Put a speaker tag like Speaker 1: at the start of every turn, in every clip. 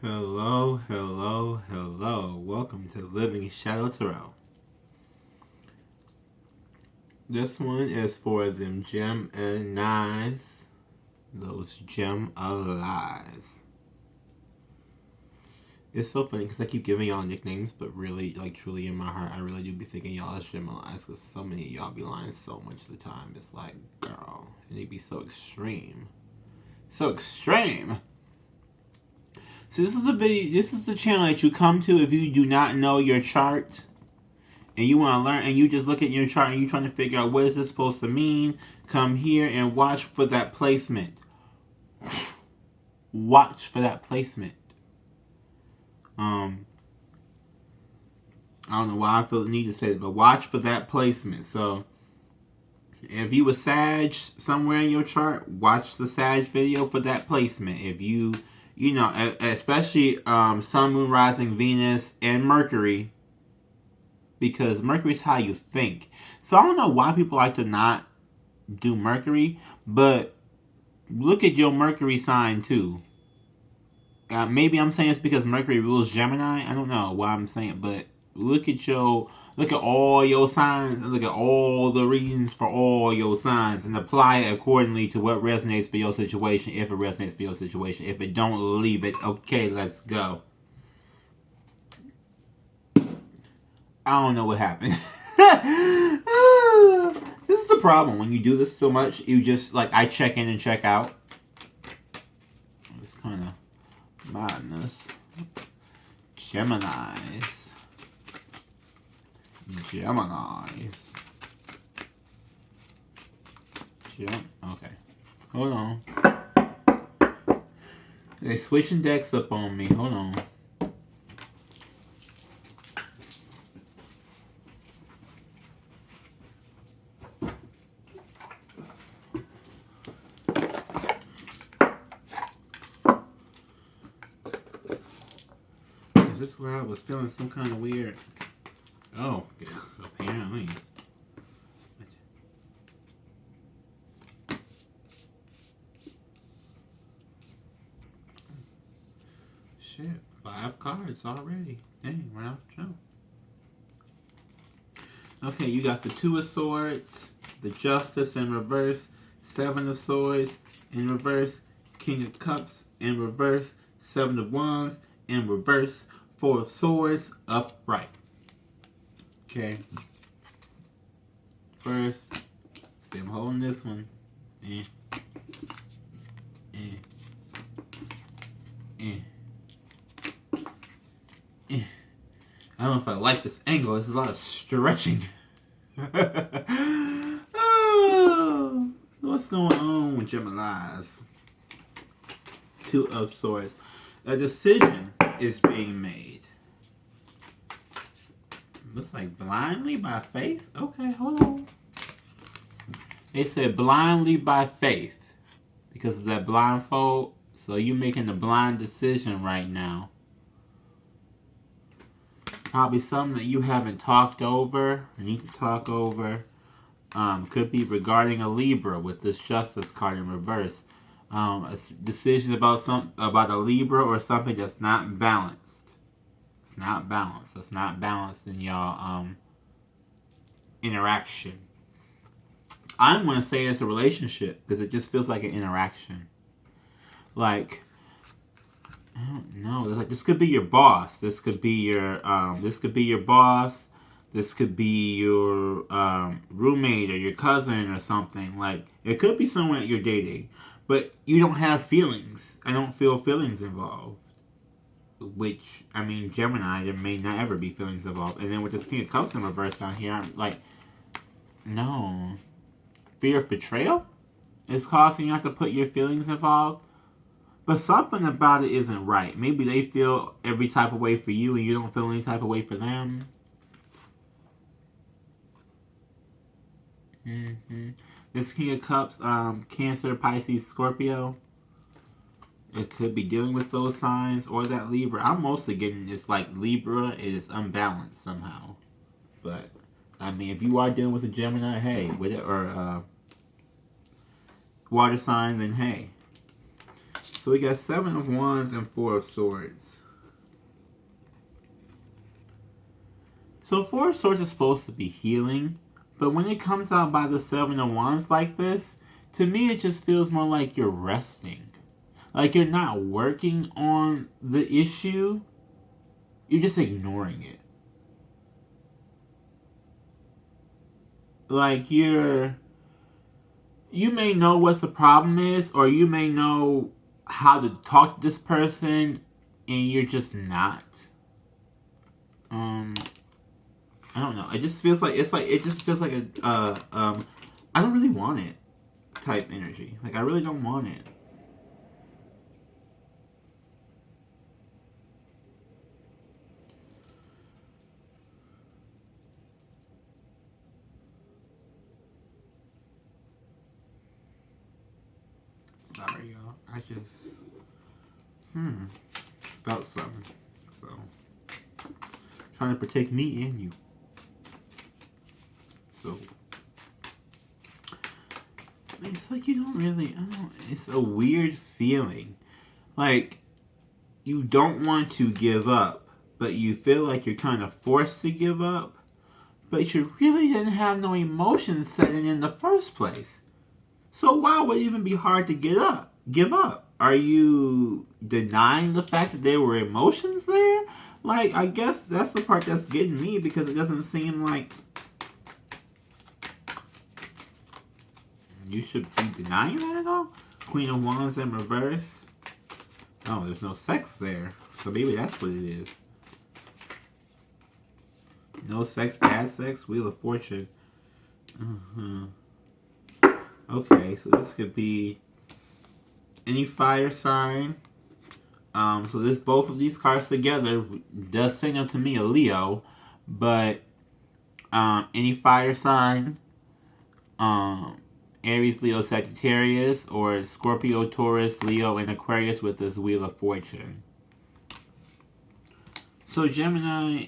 Speaker 1: Hello, hello, hello. Welcome to Living Shadow Tarot. This one is for them Geminis, those Geminis. It's so funny because I keep giving y'all nicknames, but really, like truly in my heart, I really do be thinking y'all as Geminis because so many of y'all be lying so much of the time. It's like, girl, and they be so extreme. So extreme! So this is the video. This is the channel that you come to if you do not know your chart, and you want to learn, and you just look at your chart and you trying to figure out what is this supposed to mean. Come here and watch for that placement. Watch for that placement. I don't know why I feel the need to say it, but watch for that placement. So if you were Sag somewhere in your chart, watch the Sag video for that placement. If you know, especially Sun, Moon, Rising, Venus, and Mercury, because Mercury is how you think. So I don't know why people like to not do Mercury, but look at your Mercury sign too. Maybe I'm saying it's because Mercury rules Gemini. I don't know why I'm saying, but look at all your signs and look at all the reasons for all your signs and apply it accordingly to what resonates for your situation. If it resonates for your situation, if it don't, leave it. Okay, let's go. I don't know what happened. This is the problem when you do this so much. You just like I check in and check out. It's kind of madness. Geminis. Okay. Hold on. They switching decks up on me. Hold on. Is this where I was feeling some kind of weird? Oh, apparently. Shit, 5 cards already. Dang, right off the jump. Okay, you got the 2 of Swords, the Justice in reverse, 7 of Swords in reverse, King of Cups in reverse, 7 of Wands in reverse, 4 of Swords upright. Okay. First, see, I'm holding this one. I don't know if I like this angle. There's a lot of stretching. Oh, what's going on with Geminis? 2 of Swords. A decision is being made. Looks like blindly by faith. Okay, hold on. They said blindly by faith because of that blindfold. So you're making a blind decision right now. Probably something that you haven't talked over, or need to talk over. Could be regarding a Libra with this Justice card in reverse. A decision about a Libra or something that's not balanced. It's not balanced. It's not balanced in y'all interaction. I'm going to say it's a relationship because it just feels like an interaction. Like, I don't know. Like, this could be your boss. This could be your boss. This could be your roommate or your cousin or something. Like, it could be someone that you're dating, but you don't have feelings. I don't feel feelings involved. Which, I mean, Gemini, there may not ever be feelings involved. And then with this King of Cups in reverse down here, I'm like, no. Fear of betrayal is causing you not to put your feelings involved. But something about it isn't right. Maybe they feel every type of way for you and you don't feel any type of way for them. This King of Cups, Cancer, Pisces, Scorpio. It could be dealing with those signs or that Libra. I'm mostly getting this like Libra is unbalanced somehow. But, I mean, if you are dealing with a Gemini, hey, with it, or water sign, then hey. So we got 7 of Wands and 4 of Swords. So 4 of Swords is supposed to be healing, but when it comes out by the 7 of Wands like this, to me it just feels more like you're resting. Like you're not working on the issue, you're just ignoring it. Like you may know what the problem is, or you may know how to talk to this person, and you're just not. I don't know. It just feels like it just feels like I don't really want it type energy. Like I really don't want it. Sorry, y'all. I just felt something. So trying to protect me and you. So it's like you don't really. It's a weird feeling. Like you don't want to give up, but you feel like you're kind of forced to give up. But you really didn't have no emotions setting in the first place. So why would it even be hard to give up? Are you denying the fact that there were emotions there? Like, I guess that's the part that's getting me, because it doesn't seem like you should be denying that at all. Queen of Wands in reverse. Oh, there's no sex there. So maybe that's what it is. No sex, bad sex, Wheel of Fortune. Okay, so this could be any fire sign. So this, both of these cards together does signal to me a Leo, but any fire sign, Aries, Leo, Sagittarius, or Scorpio, Taurus, Leo, and Aquarius with this Wheel of Fortune. So Gemini,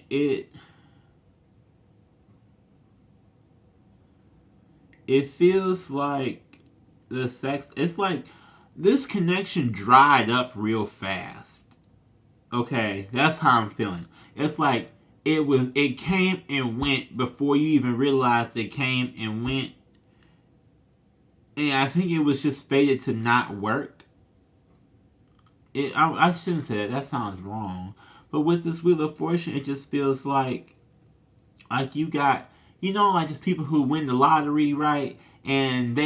Speaker 1: it feels like the sex, it's like this connection dried up real fast. Okay, that's how I'm feeling. It's like it came and went before you even realized it came and went. And I think it was just fated to not work. I shouldn't say that. That sounds wrong. But with this Wheel of Fortune, it just feels like you got, like just people who win the lottery, right? And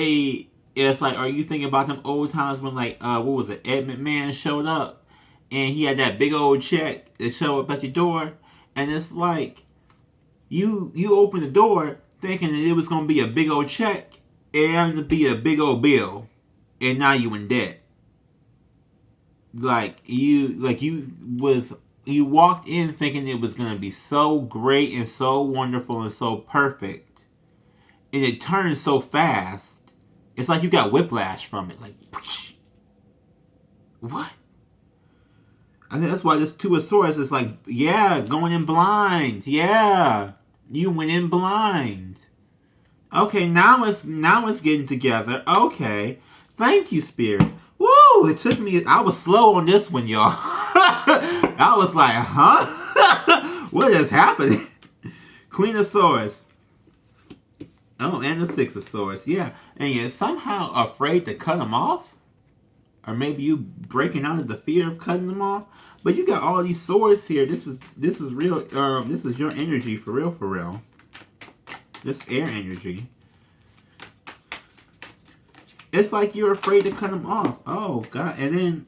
Speaker 1: it's like, are you thinking about them old times when, like, what was it? Ed McMahon showed up, and he had that big old check that showed up at your door, and it's like, you open the door thinking that it was gonna be a big old check, and it happened to be a big old bill, and now you in debt. You walked in thinking it was gonna be so great and so wonderful and so perfect, and it turned so fast. It's like you got whiplash from it. Like, what? I think that's why this Two of Swords is like, yeah, going in blind. Yeah, you went in blind. Okay, now it's getting together. Okay, thank you, Spirit. Woo! It took me. I was slow on this one, y'all. I was like, huh? What is happening? Queen of Swords. Oh, and the Six of Swords. Yeah, and you're somehow afraid to cut them off, or maybe you breaking out of the fear of cutting them off. But you got all these swords here. This is real. This is your energy for real, for real. This air energy. It's like you're afraid to cut them off. Oh, God. And then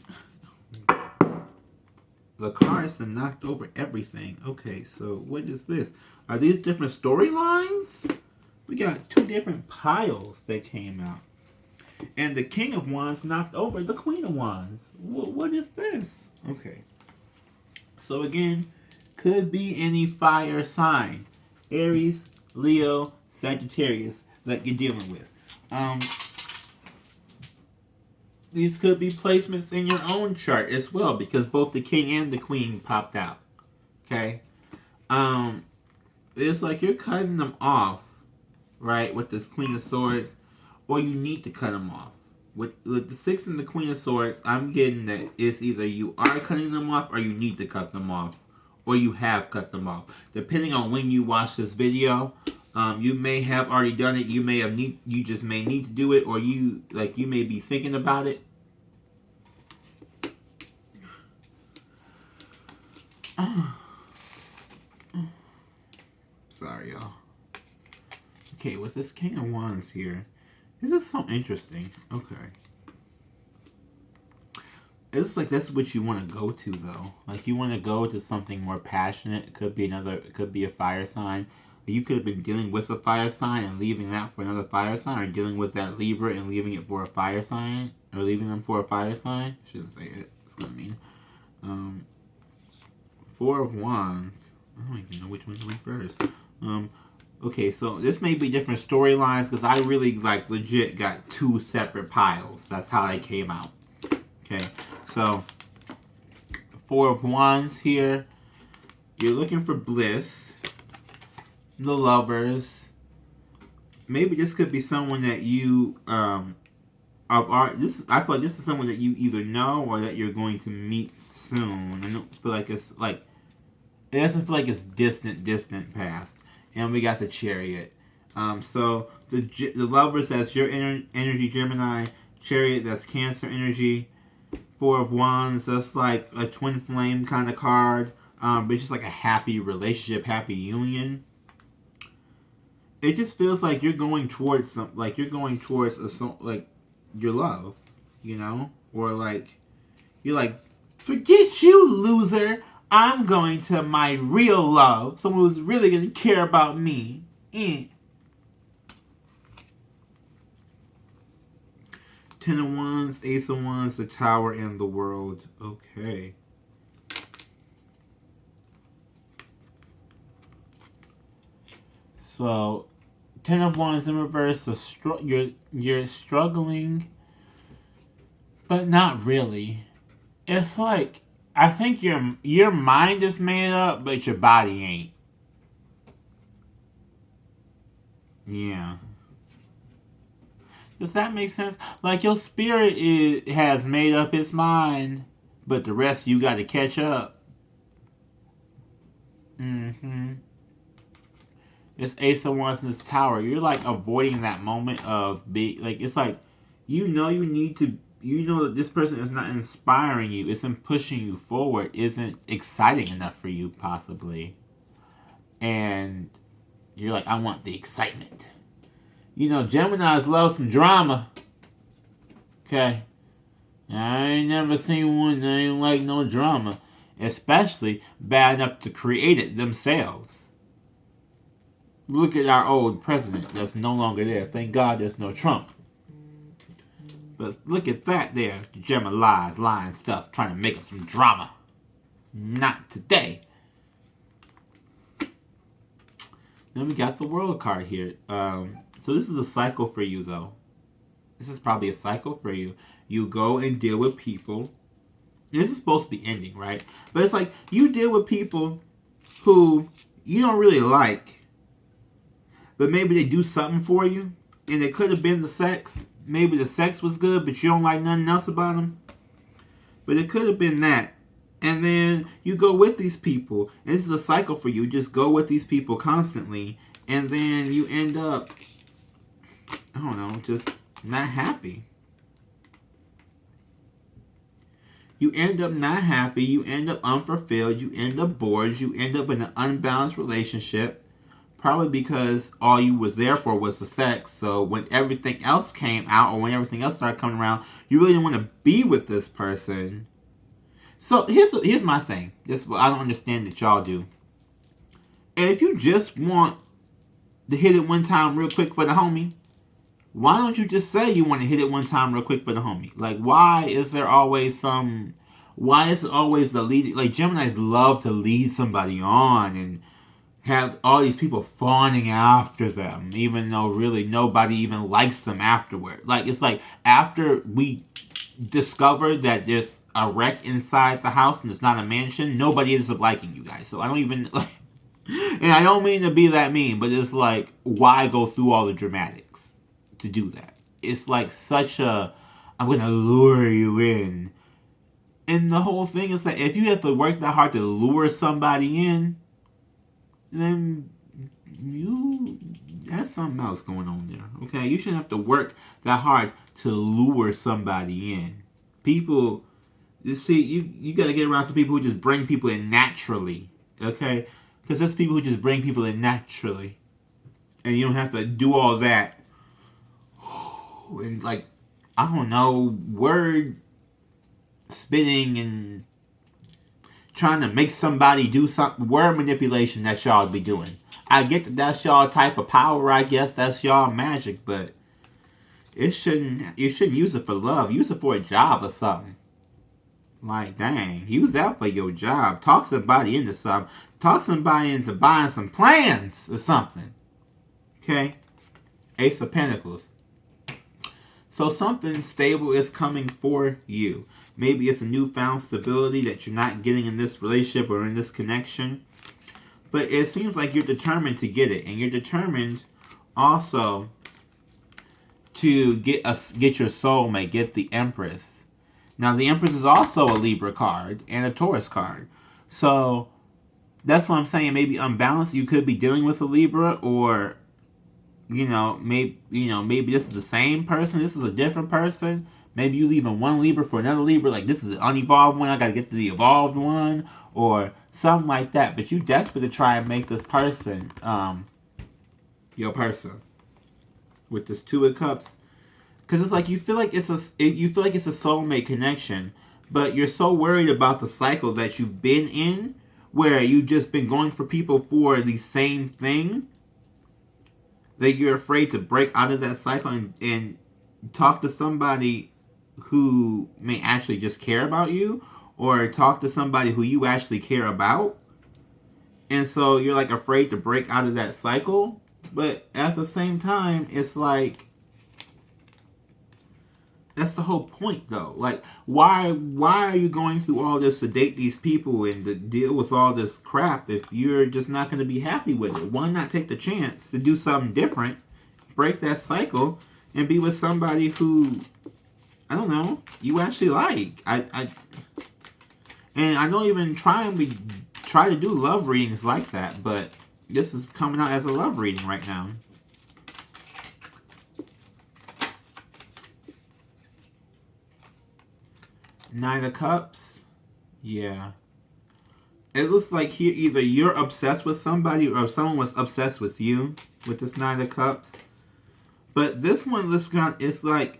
Speaker 1: the cards have knocked over everything. Okay, so what is this? Are these different storylines? We got 2 different piles that came out. And the King of Wands knocked over the Queen of Wands. What is this? Okay. So again, could be any fire sign. Aries, Leo, Sagittarius that you're dealing with. These could be placements in your own chart as well, because both the King and the Queen popped out. Okay? It's like you're cutting them off, right, with this Queen of Swords, or you need to cut them off. with the 6 and the Queen of Swords, I'm getting that it's either you are cutting them off or you need to cut them off. Or you have cut them off. Depending on when you watch this video, you may have already done it. You just may need to do it, or you may be thinking about it. Sorry, y'all. Okay, with this King of Wands here, this is so interesting. Okay. It's like that's what you want to go to, though. Like, you want to go to something more passionate. It could be a fire sign. You could have been dealing with a fire sign and leaving that for another fire sign, or dealing with that Libra and leaving it for a fire sign, or leaving them for a fire sign. Shouldn't say it. That's what I mean. 4 of Wands. I don't even know which one to read first. Okay, so this may be different storylines because I really legit got 2 separate piles. That's how they came out. Okay, so 4 of Wands here. You're looking for bliss. The Lovers. Maybe this could be someone that you I feel like this is someone that you either know or that you're going to meet soon. I don't feel like it doesn't feel like it's distant past. And we got the Chariot. So the Lovers, that's your energy, Gemini. Chariot, that's Cancer energy. 4 of Wands, that's like a twin flame kind of card. But it's just like a happy relationship, happy union. It just feels like you're going towards your love, you know? Or you're like, forget you, loser. I'm going to my real love. Someone who's really going to care about me. 10 of Wands, Ace of Wands, the Tower, and the World. Okay. So, 10 of Wands in reverse. You're struggling, but not really. It's like, I think your mind is made up, but your body ain't. Yeah. Does that make sense? Like, your spirit has made up its mind, but the rest you got to catch up. It's Ace of Wands in this Tower. You're like avoiding that moment of it's like you know that this person is not inspiring you, isn't pushing you forward, isn't exciting enough for you possibly. And you're like, I want the excitement. You know, Geminis love some drama. Okay. I ain't never seen one that ain't like no drama. Especially bad enough to create it themselves. Look at our old president that's no longer there. Thank God there's no Trump. But look at that there. The Gemini's lying stuff, trying to make up some drama. Not today. Then we got the World card here. So this is a cycle for you, though. This is probably a cycle for you. You go and deal with people. This is supposed to be ending, right? But it's like you deal with people who you don't really like. But maybe they do something for you. And it could have been the sex. Maybe the sex was good, but you don't like nothing else about them. But it could have been that. And then you go with these people. And this is a cycle for you. Just go with these people constantly. And then you end up, I don't know, just not happy. You end up not happy. You end up unfulfilled. You end up bored. You end up in an unbalanced relationship. Probably because all you was there for was the sex. So when everything else came out, or when everything else started coming around, you really didn't want to be with this person. So here's my thing. This is what I don't understand that y'all do. And if you just want to hit it one time real quick for the homie, why don't you just say you want to hit it one time real quick for the homie? Like, why is it always the lead? Like, Geminis love to lead somebody on and have all these people fawning after them, even though really nobody even likes them afterward. Like, it's like after we discover that there's a wreck inside the house and it's not a mansion, nobody ends up liking you guys. So I don't even like, and I don't mean to be that mean, but it's like, why go through all the dramatics to do that? It's like such a I'm going to lure you in. And the whole thing is that if you have to work that hard to lure somebody in, then that's something else going on there. Okay, you shouldn't have to work that hard to lure somebody in. People, you see, you got to get around some people who just bring people in naturally. Okay, because there's people who just bring people in naturally, and you don't have to do all that. And like, I don't know, word spinning and trying to make somebody do something, word manipulation that y'all be doing. I get that that's y'all type of power, I guess that's y'all magic, but you shouldn't use it for love. Use it for a job or something. Like, dang, use that for your job. Talk somebody into something. Talk somebody into buying some plans or something. Okay? Ace of Pentacles. So something stable is coming for you. Maybe it's a newfound stability that you're not getting in this relationship or in this connection. But it seems like you're determined to get it. And you're determined also to get your soulmate, get the Empress. Now, the Empress is also a Libra card and a Taurus card. So, that's what I'm saying. Maybe unbalanced. You could be dealing with a Libra, or, maybe this is the same person. This is a different person. Maybe you leaving one Libra for another Libra. Like, this is the unevolved one. I got to get to the evolved one. Or something like that. But you desperate to try and make this person, your person. With this Two of Cups. Because it's like you feel like it's a soulmate connection, but you're so worried about the cycle that you've been in, where you've just been going for people for the same thing, that you're afraid to break out of that cycle and talk to somebody who may actually just care about you, or talk to somebody who you actually care about. And so you're like afraid to break out of that cycle, but at the same time, it's like, that's the whole point, though. Like, why are you going through all this to date these people and to deal with all this crap if you're just not going to be happy with it? Why not take the chance to do something different, break that cycle, and be with somebody who, I don't know, you actually like? And I don't even try to do love readings like that, but this is coming out as a love reading right now. Nine of Cups. Yeah. It looks like here either you're obsessed with somebody or someone was obsessed with you with this Nine of Cups. But this one looks it's like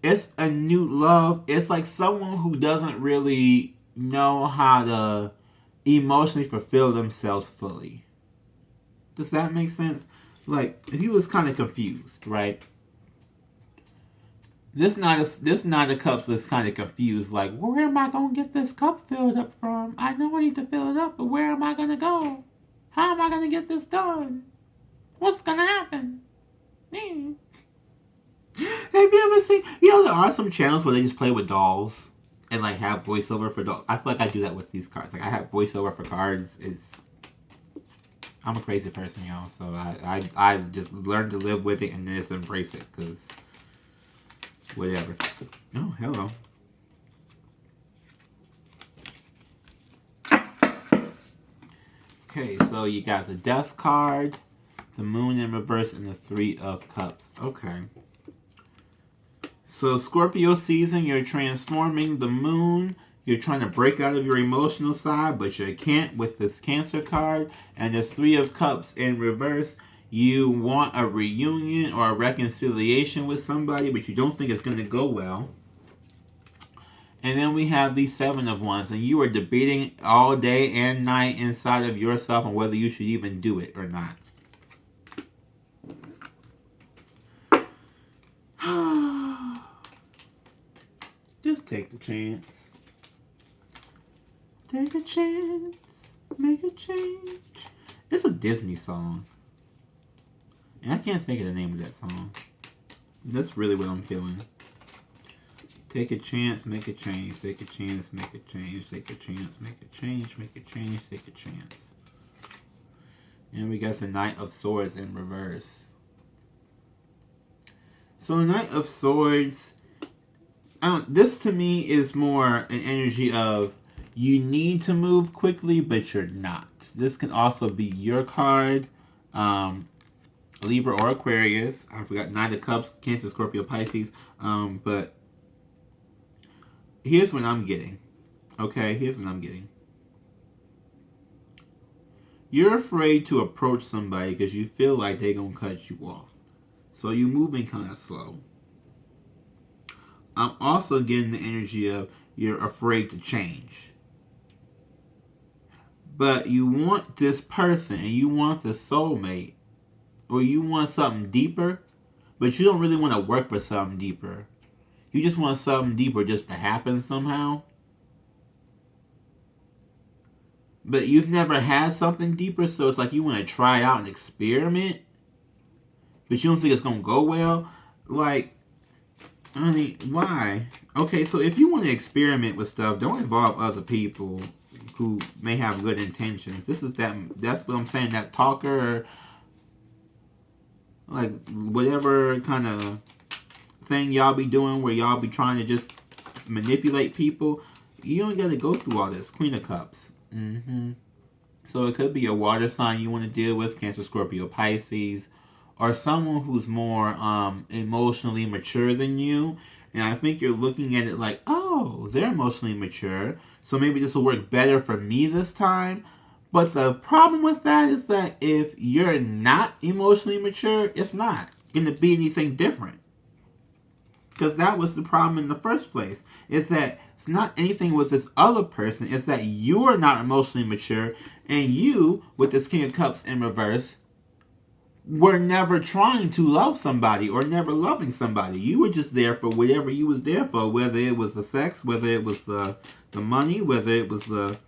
Speaker 1: it's a new love. It's like someone who doesn't really know how to emotionally fulfill themselves fully. Does that make sense? Like, he was kind of confused, right? This Nine of Cups is kind of confused. Like, where am I going to get this cup filled up from? I know I need to fill it up, but where am I going to go? How am I going to get this done? What's going to happen? Have you ever seen... there are some channels where they just play with dolls and, like, have voiceover for dolls. I feel like I do that with these cards. Like, I have voiceover for cards. I'm a crazy person, y'all. So I just learned to live with it and just embrace it, because... whatever. Oh, hello. Okay, so you got the Death card, the Moon in reverse, and the Three of Cups. Okay. So Scorpio season, you're transforming the Moon. You're trying to break out of your emotional side, but you can't with this Cancer card. And the Three of Cups in reverse. You want a reunion or a reconciliation with somebody, but you don't think it's going to go well. And then we have the Seven of Wands, and you are debating all day and night inside of yourself on whether you should even do it or not. Just take the chance. Take a chance. Make a change. It's a Disney song. And I can't think of the name of that song. That's really what I'm feeling. Take a chance, make a change. Take a chance, make a change. Take a chance, make a change. Make a change, take a chance. And we got the Knight of Swords in reverse. So the Knight of Swords, this to me is more an energy of you need to move quickly, but you're not. This can also be your card, Libra or Aquarius. I forgot Nine of Cups, Cancer, Scorpio, Pisces. But here's what I'm getting. Okay, here's what I'm getting. You're afraid to approach somebody because you feel like they're going to cut you off. So you're moving kind of slow. I'm also getting the energy of you're afraid to change. But you want this person and you want the soulmate, or you want something deeper, but you don't really want to work for something deeper. You just want something deeper just to happen somehow. But you've never had something deeper, so it's like you want to try out and experiment, but you don't think it's going to go well. Like, I mean, why? Okay, so if you want to experiment with stuff, don't involve other people who may have good intentions. That's what I'm saying, that talker, like, whatever kind of thing y'all be doing where y'all be trying to just manipulate people, you don't got to go through all this. Queen of Cups. So it could be a water sign you want to deal with, Cancer, Scorpio, Pisces, or someone who's more emotionally mature than you. And I think you're looking at it like, oh, they're emotionally mature, so maybe this will work better for me this time. But the problem with that is that if you're not emotionally mature, it's not going to be anything different. Because that was the problem in the first place. Is that it's not anything with this other person. It's that you're not emotionally mature. And you, with this King of Cups in reverse, were never trying to love somebody or never loving somebody. You were just there for whatever you was there for. Whether it was the sex, whether it was the money, whether it was the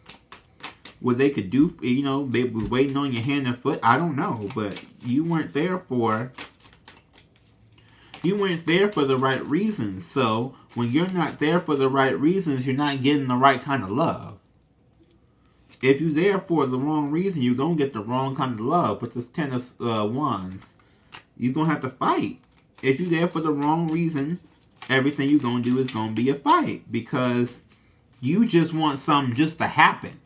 Speaker 1: what they could do. You know, they was waiting on your hand and foot. I don't know. But you weren't there for... You weren't there for the right reasons. So, when you're not there for the right reasons, you're not getting the right kind of love. If you're there for the wrong reason, you're going to get the wrong kind of love. With this 10 of Wands, you're going to have to fight. If you're there for the wrong reason, everything you're going to do is going to be a fight. Because you just want something just to happen.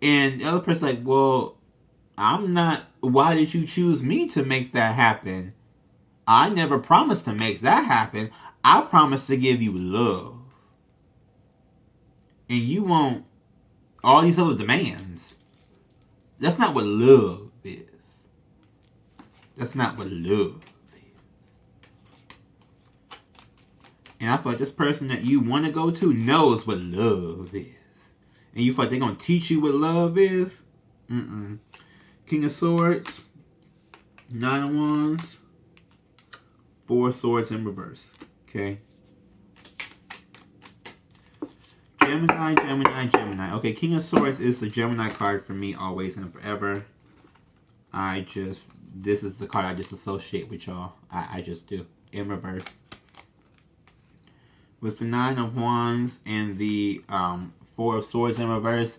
Speaker 1: And the other person's like, well, I'm not... Why did you choose me to make that happen? I never promised to make that happen. I promised to give you love. And you want all these other demands. That's not what love is. That's not what love is. And I feel like this person that you want to go to knows what love is. And you feel like they're going to teach you what love is? King of Swords. 9 of Wands. 4 Swords in reverse. Okay. Gemini, Gemini, Gemini. Okay, King of Swords is the Gemini card for me always and forever. This is the card I just associate with y'all. I just do. In reverse. With the 9 of Wands and the 4 of Swords in reverse,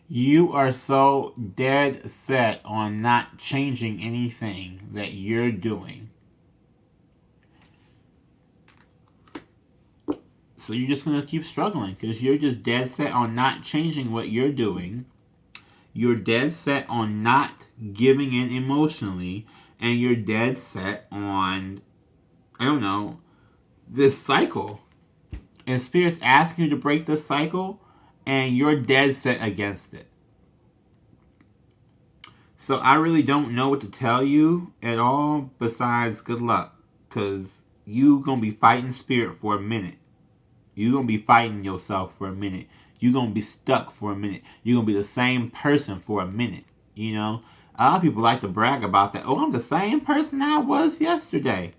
Speaker 1: you are so dead set on not changing anything that you're doing. So you're just going to keep struggling because you're just dead set on not changing what you're doing. You're dead set on not giving in emotionally. And you're dead set on, I don't know, this cycle. And Spirit's asking you to break this cycle. And you're dead set against it. So I really don't know what to tell you at all besides good luck. Because you're going to be fighting Spirit for a minute. You're going to be fighting yourself for a minute. You're going to be stuck for a minute. You're going to be the same person for a minute. You know? A lot of people like to brag about that. Oh, I'm the same person I was yesterday.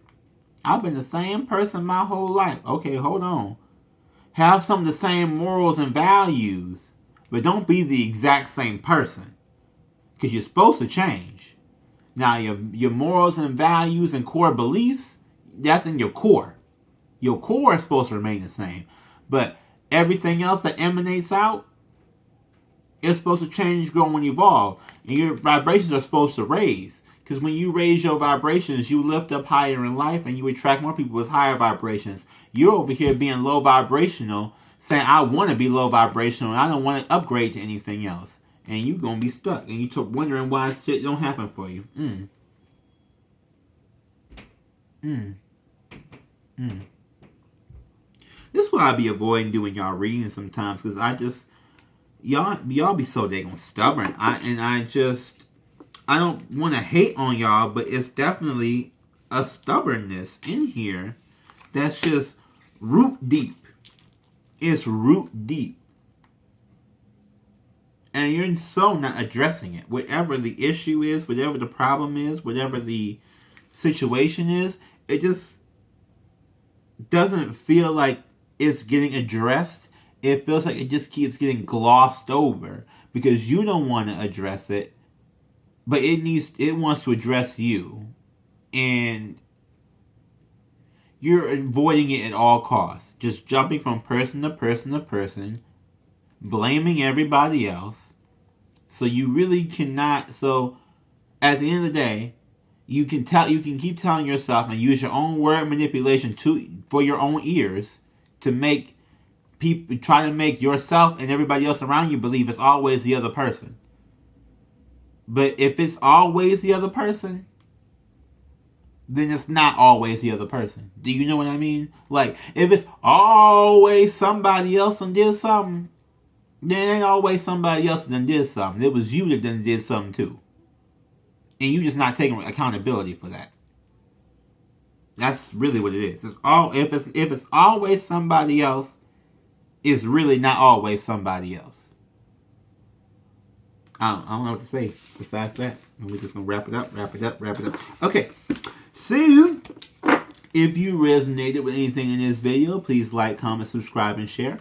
Speaker 1: I've been the same person my whole life. Okay, hold on. Have some of the same morals and values. But don't be the exact same person. Because you're supposed to change. Now, your morals and values and core beliefs, that's in your core. Your core is supposed to remain the same. But everything else that emanates out is supposed to change, grow, and evolve. And your vibrations are supposed to raise. Because when you raise your vibrations, you lift up higher in life and you attract more people with higher vibrations. You're over here being low vibrational, saying, I want to be low vibrational and I don't want to upgrade to anything else. And you're going to be stuck. And you're wondering why shit don't happen for you. This is why I be avoiding doing y'all readings sometimes. Because I just... Y'all be so dang stubborn. I don't want to hate on y'all, but it's definitely a stubbornness in here that's just root deep. It's root deep. And you're so not addressing it. Whatever the issue is, whatever the problem is, whatever the situation is, it just doesn't feel like it's getting addressed. It feels like it just keeps getting glossed over because you don't want to address it, but it wants to address you, and you're avoiding it at all costs. Just jumping from person to person to person, blaming everybody else. So you really cannot. So at the end of the day, you can keep telling yourself and use your own word manipulation for your own ears to make people try to make yourself and everybody else around you believe it's always the other person. But if it's always the other person, then it's not always the other person. Do you know what I mean? Like, if it's always somebody else and did something, then it ain't always somebody else that did something. It was you that done did something too. And you just not taking accountability for that. That's really what it is. If it's always somebody else, it's really not always somebody else. I don't know what to say besides that. And we're just going to wrap it up. Okay. So, if you resonated with anything in this video, please like, comment, subscribe, and share.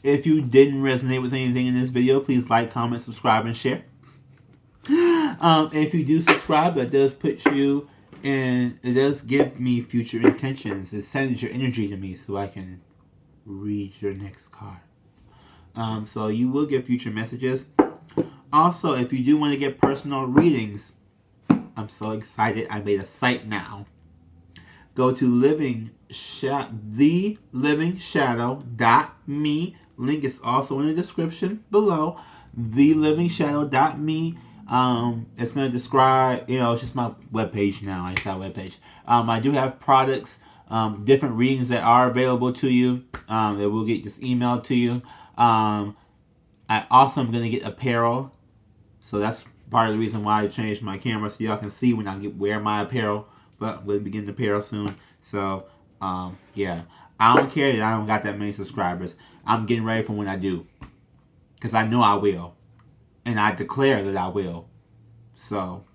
Speaker 1: If you didn't resonate with anything in this video, please like, comment, subscribe, and share. If you do subscribe, that does put you in, it does give me future intentions. It sends your energy to me so I can read your next cards. So you will get future messages. Also, if you do want to get personal readings, I'm so excited. I made a site now. Go to theliving.shadow.me. Link is also in the description below. theliving.shadow.me. It's going to describe, it's just my webpage now. I just got a webpage. I do have products, different readings that are available to you, that will get just emailed to you. I also am going to get apparel. So that's part of the reason why I changed my camera, so y'all can see when I wear my apparel. But I'm going to be getting apparel soon. So, yeah. I don't care that I don't got that many subscribers. I'm getting ready for when I do. Because I know I will. And I declare that I will. So,